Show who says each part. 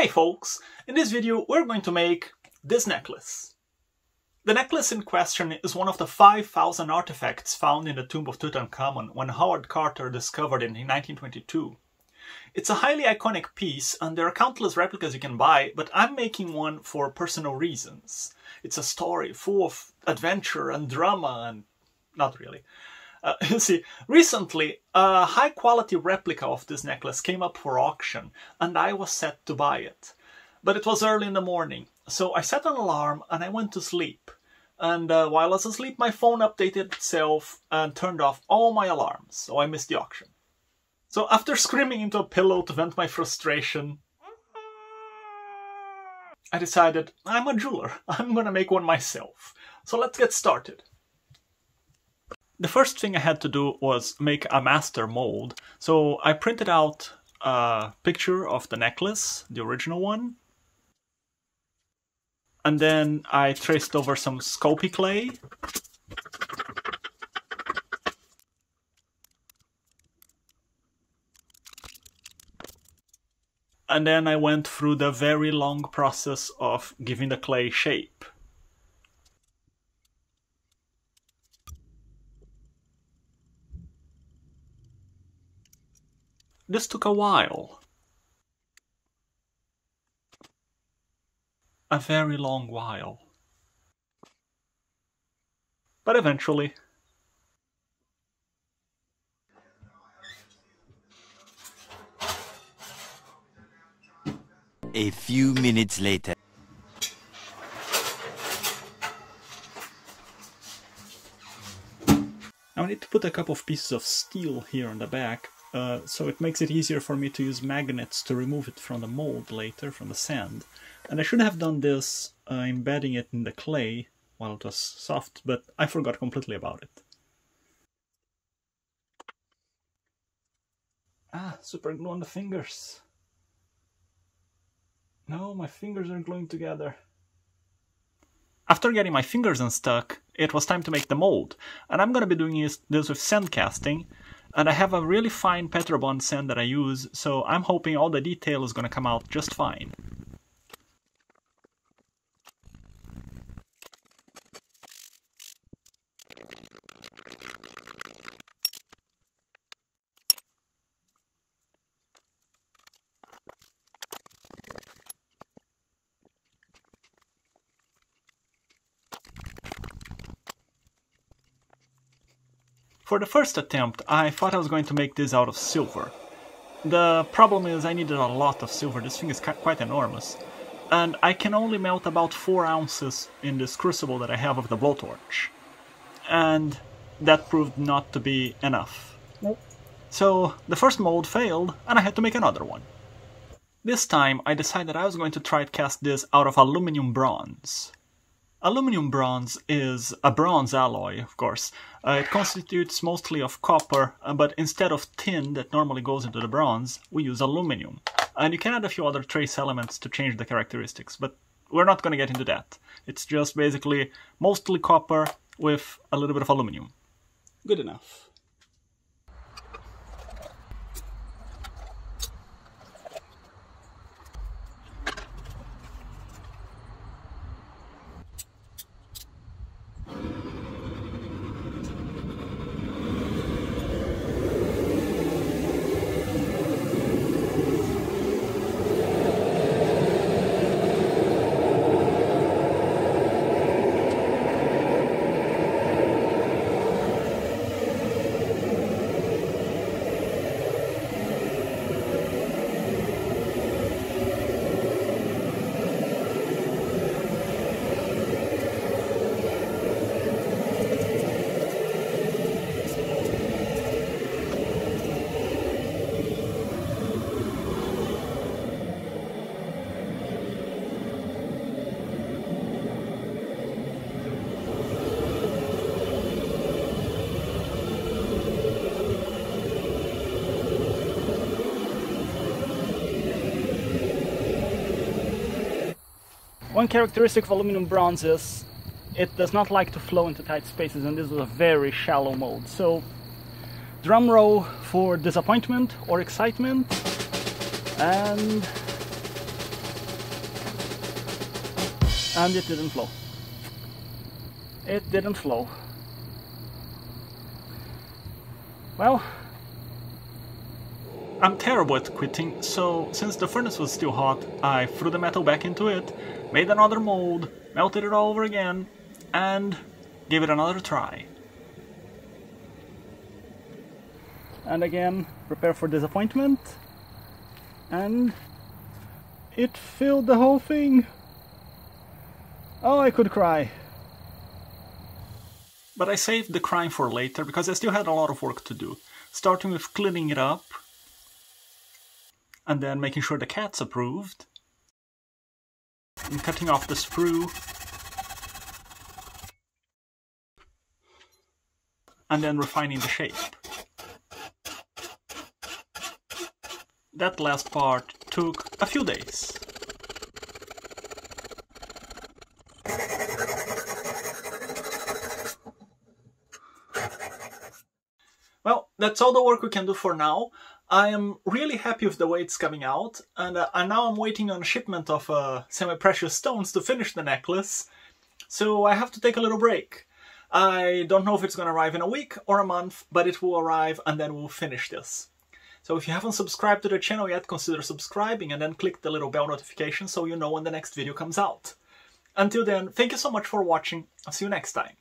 Speaker 1: Hey folks, in this video we're going to make this necklace. The necklace in question is one of the 5,000 artifacts found in the tomb of Tutankhamun when Howard Carter discovered it in 1922. It's a highly iconic piece and there are countless replicas you can buy, but I'm making one for personal reasons. It's a story full of adventure and drama and... not really. You see, recently a high-quality replica of this necklace came up for auction and I was set to buy it. But it was early in the morning, so I set an alarm and I went to sleep. And while I was asleep, my phone updated itself and turned off all my alarms, so I missed the auction. So after screaming into a pillow to vent my frustration, I decided I'm a jeweler, I'm gonna make one myself. So let's get started. The first thing I had to do was make a master mold, so I printed out a picture of the necklace, the original one, and then I traced over some Sculpty clay, and then I went through the very long process of giving the clay shape. This took a while. A very long while. But eventually...
Speaker 2: A few minutes later.
Speaker 1: I need to put a couple of pieces of steel here on the back. So it makes it easier for me to use magnets to remove it from the mold later, from the sand. And I should have done this embedding it in the clay while it was soft, but I forgot completely about it. Ah, super glue on the fingers. No, my fingers are gluing together. After getting my fingers unstuck, it was time to make the mold. And I'm going to be doing this with sand casting. And I have a really fine Petrobond sand that I use, so I'm hoping all the detail is going to come out just fine. For the first attempt, I thought I was going to make this out of silver. The problem is I needed a lot of silver, this thing is quite enormous. And I can only melt about 4 ounces in this crucible that I have of the blowtorch. And that proved not to be enough. Nope. So the first mold failed, and I had to make another one. This time I decided I was going to try to cast this out of aluminum bronze. Aluminum bronze is a bronze alloy, of course. It constitutes mostly of copper, but instead of tin that normally goes into the bronze, we use aluminum. And you can add a few other trace elements to change the characteristics, but we're not going to get into that. It's just basically mostly copper with a little bit of aluminum. Good enough. One characteristic of aluminum bronze is it does not like to flow into tight spaces, and this was a very shallow mold. So drum roll for disappointment or excitement, and And it didn't flow. It didn't flow. Well, I'm terrible at quitting, so since the furnace was still hot, I threw the metal back into it, made another mold, melted it all over again, and gave it another try. And again, prepare for disappointment, and it filled the whole thing. Oh, I could cry. But I saved the crying for later because I still had a lot of work to do, starting with cleaning it up, and then making sure the cat's approved, and cutting off the sprue, and then refining the shape. That last part took a few days. Well, that's all the work we can do for now. I am really happy with the way it's coming out, and now I'm waiting on a shipment of semi-precious stones to finish the necklace, so I have to take a little break. I don't know if it's going to arrive in a week or a month, but it will arrive and then we'll finish this. So if you haven't subscribed to the channel yet, consider subscribing and then click the little bell notification so you know when the next video comes out. Until then, thank you so much for watching. I'll see you next time.